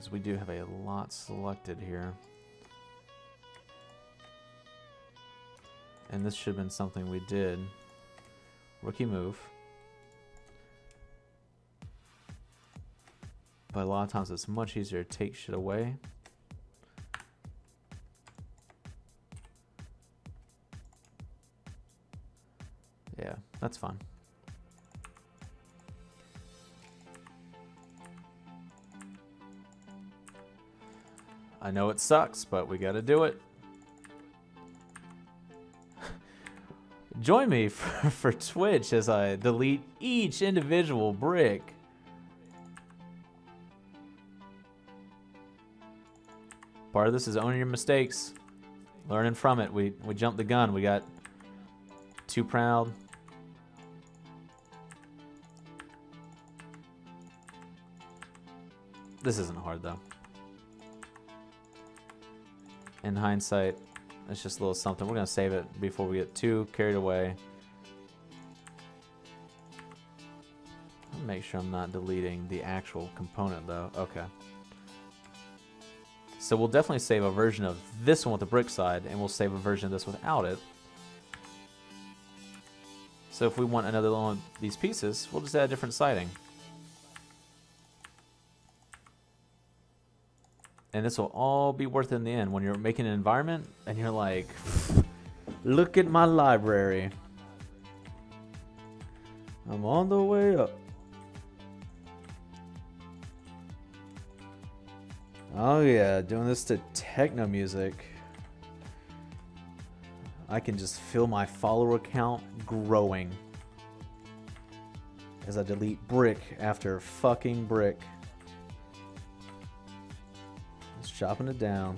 because we do have a lot selected here. And this should have been something we did. Rookie move. But a lot of times it's much easier to take shit away. Yeah, that's fine. I know it sucks, but we gotta do it. Join me for Twitch as I delete each individual brick. Part of this is owning your mistakes, learning from it. We jumped the gun. We got too proud. This isn't hard though. In hindsight, it's just a little something. We're gonna save it before we get too carried away. Make sure I'm not deleting the actual component though. Okay. So we'll definitely save a version of this one with the brick side, and we'll save a version of this without it. So if we want another one of these pieces, we'll just add a different siding. And this will all be worth it in the end when you're making an environment and you're like, look at my library. I'm on the way up. Oh yeah, doing this to techno music. I can just feel my follower count growing as I delete brick after fucking brick. Just chopping it down.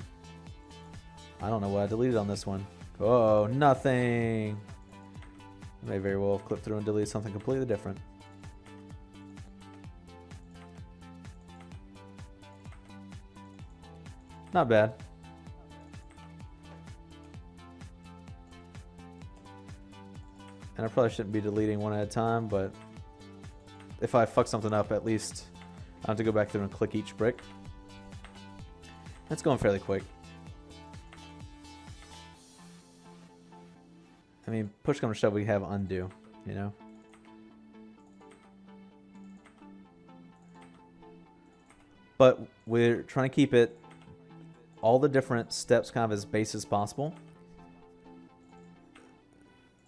I don't know what I deleted on this one. Oh, nothing. I may very well have clipped through and deleted something completely different. Not bad. And I probably shouldn't be deleting one at a time, but if I fuck something up, at least I have to go back through and click each brick. It's going fairly quick. I mean, push come to shove, we have undo, you know? But we're trying to keep it all the different steps kind of as base as possible,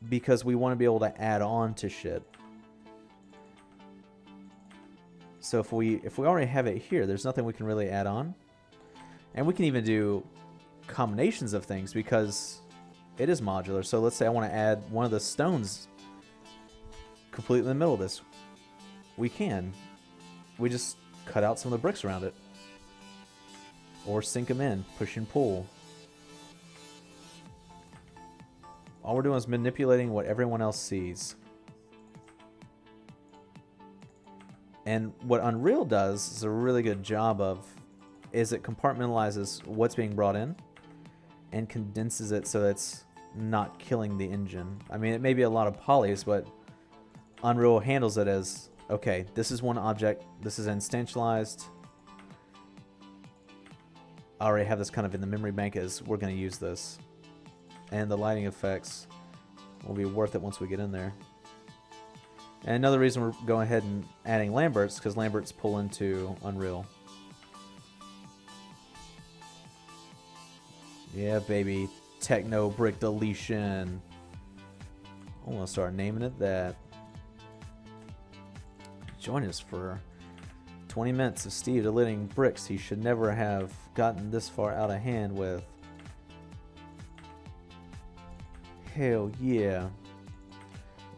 because we want to be able to add on to shit. So if we already have it here, there's nothing we can really add on. And we can even do combinations of things because it is modular. So let's say I want to add one of the stones completely in the middle of this. We can. We just cut out some of the bricks around it. Or sink them in, push and pull. All we're doing is manipulating what everyone else sees. And what Unreal does is a really good job of is it compartmentalizes what's being brought in and condenses it so it's not killing the engine. I mean, it may be a lot of polys, but Unreal handles it as, okay, this is one object, this is instantialized. I already have this kind of in the memory bank as we're going to use this. And the lighting effects will be worth it once we get in there. And another reason we're going ahead and adding Lamberts, because Lamberts pull into Unreal. Yeah, baby. Techno brick deletion. I'm going to start naming it that. Join us for 20 minutes of Steve deleting bricks he should never have gotten this far out of hand with. Hell yeah.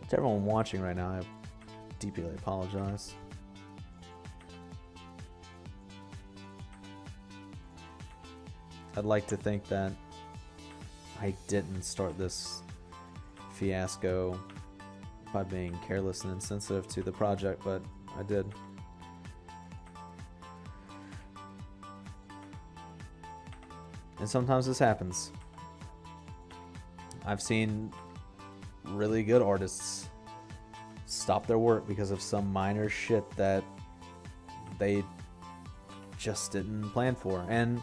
To everyone watching right now, I deeply apologize. I'd like to think that I didn't start this fiasco by being careless and insensitive to the project, but I did. And sometimes this happens. I've seen really good artists stop their work because of some minor shit that they just didn't plan for. And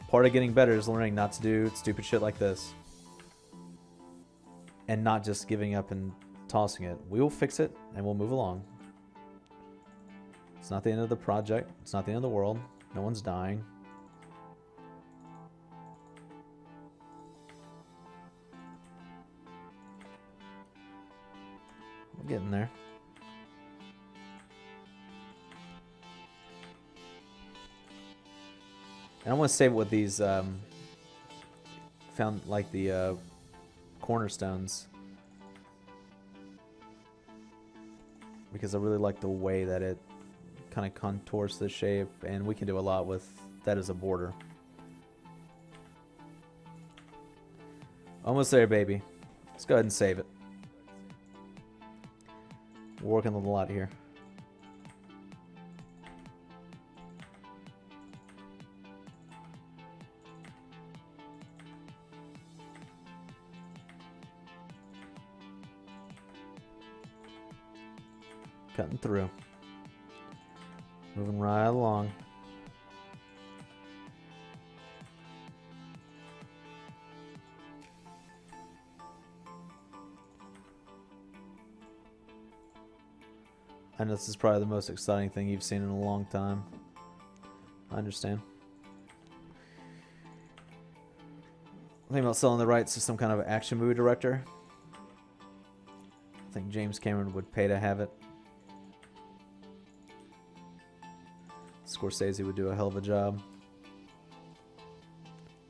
part of getting better is learning not to do stupid shit like this. And not just giving up and tossing it. We will fix it and we'll move along. It's not the end of the project. It's not the end of the world. No one's dying. We're getting there. And I want to save it with these found like the cornerstones, because I really like the way that it kind of contours the shape, and we can do a lot with that as a border. Almost there, baby. Let's go ahead and save it. We're working on a lot here. Cutting through. Moving right along. I know this is probably the most exciting thing you've seen in a long time. I understand. Thinking about selling the rights to some kind of action movie director. I think James Cameron would pay to have it. Scorsese would do a hell of a job.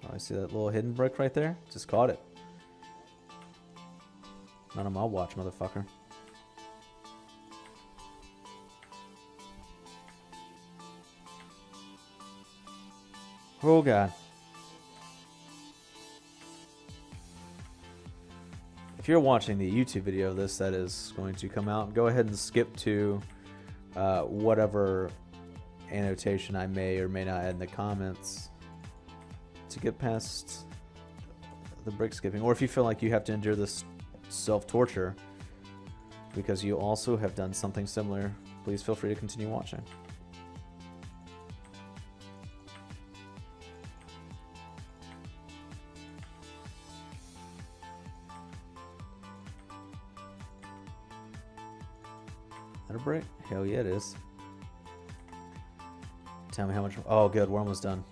Oh, I see that little hidden brick right there. Just caught it. Not on my watch, motherfucker. Oh god. If you're watching the YouTube video of this that is going to come out, go ahead and skip to whatever annotation I may or may not add in the comments to get past the brick skipping. Or if you feel like you have to endure this self-torture because you also have done something similar, please feel free to continue watching. That a brick? Hell yeah, it is. Tell me how much. Oh, good. We're almost done.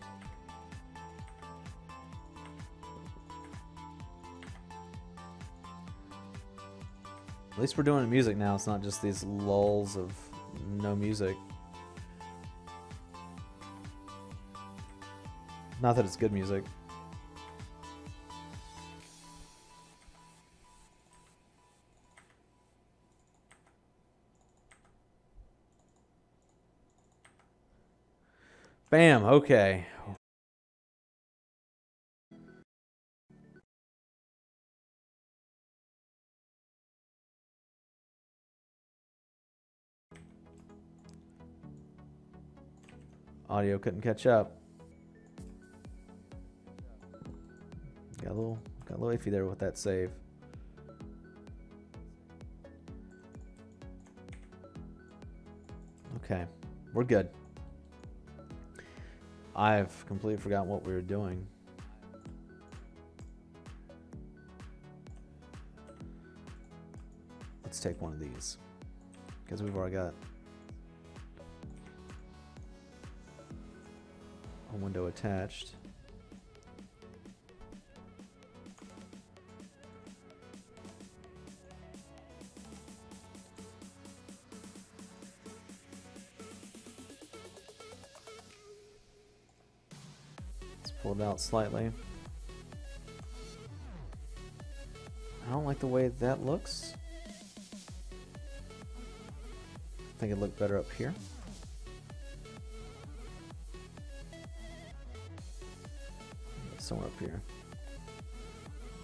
At least we're doing music now. It's not just these lulls of no music. Not that it's good music. Bam, okay. Audio couldn't catch up. Got a little iffy there with that save. Okay, we're good. I've completely forgotten what we were doing. Let's take one of these, because we've already got a window attached. Pull it out slightly. I don't like the way that looks. I think it'd look better up here. Somewhere up here.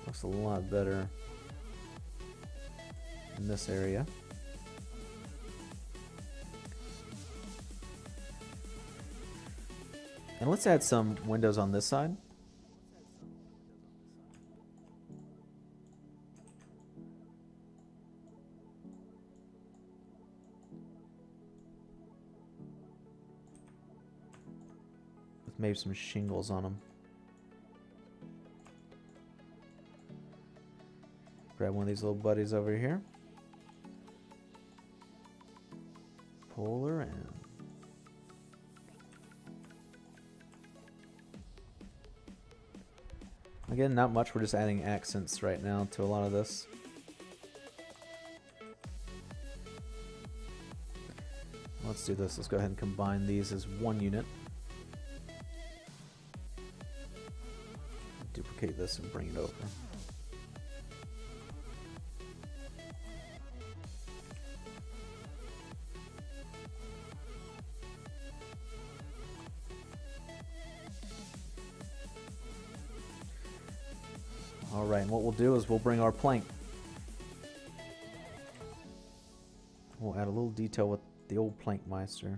Looks a lot better in this area. And let's add some windows on this side. maybe some shingles on them. Grab one of these little buddies over here. Pull her in. Again, not much. We're just adding accents right now to a lot of this. Let's do this. Let's go ahead and combine these as one unit. Duplicate this and bring it over. Alright, and what we'll do is we'll bring our plank. We'll add a little detail with the old plank meister.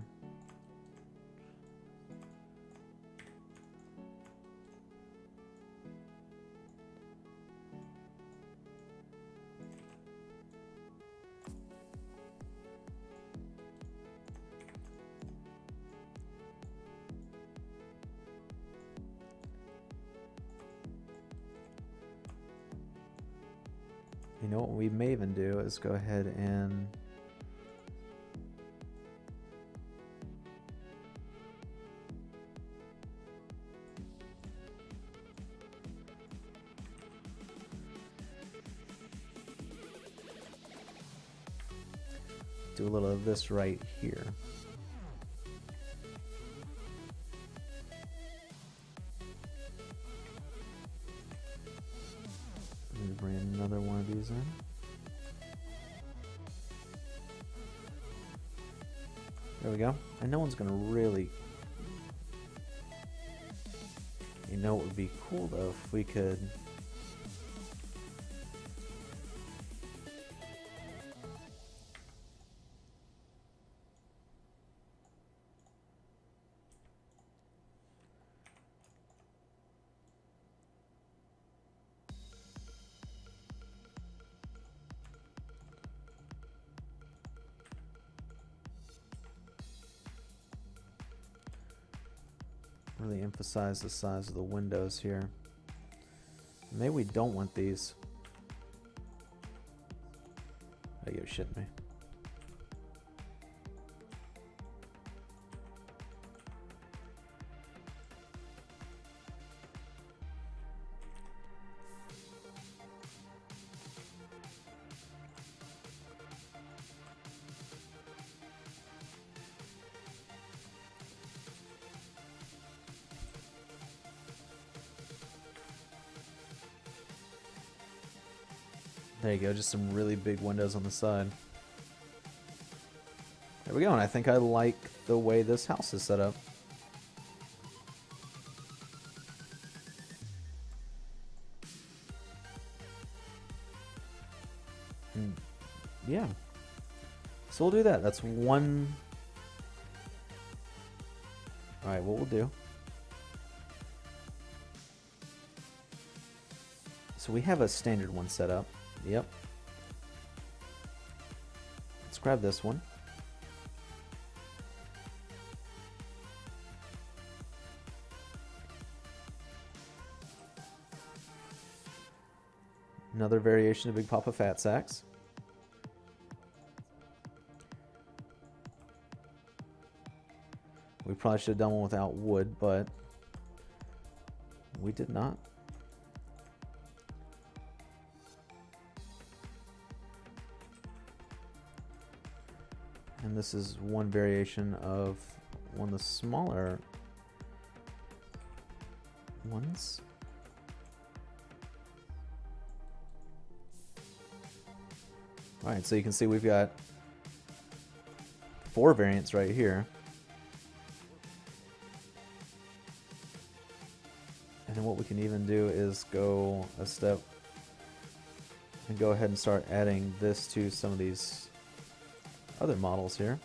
You know what we may even do is go ahead and do a little of this right here. Let me bring another one of these in. There we go. And no one's gonna really... You know what would be cool though if we could... really emphasize the size of the windows here. Maybe we don't want these. Oh, you're shitting me. There you go, just some really big windows on the side. There we go, and I think I like the way this house is set up. And yeah. So we'll do that. That's one... Alright, what we'll do... So we have a standard one set up. Yep. Let's grab this one. Another variation of Big Papa Fat Sacks. We probably should have done one without wood, but we did not. And this is one variation of one of the smaller ones. Alright, so you can see we've got 4 variants right here. And then what we can even do is go a step and go ahead and start adding this to some of these other models here.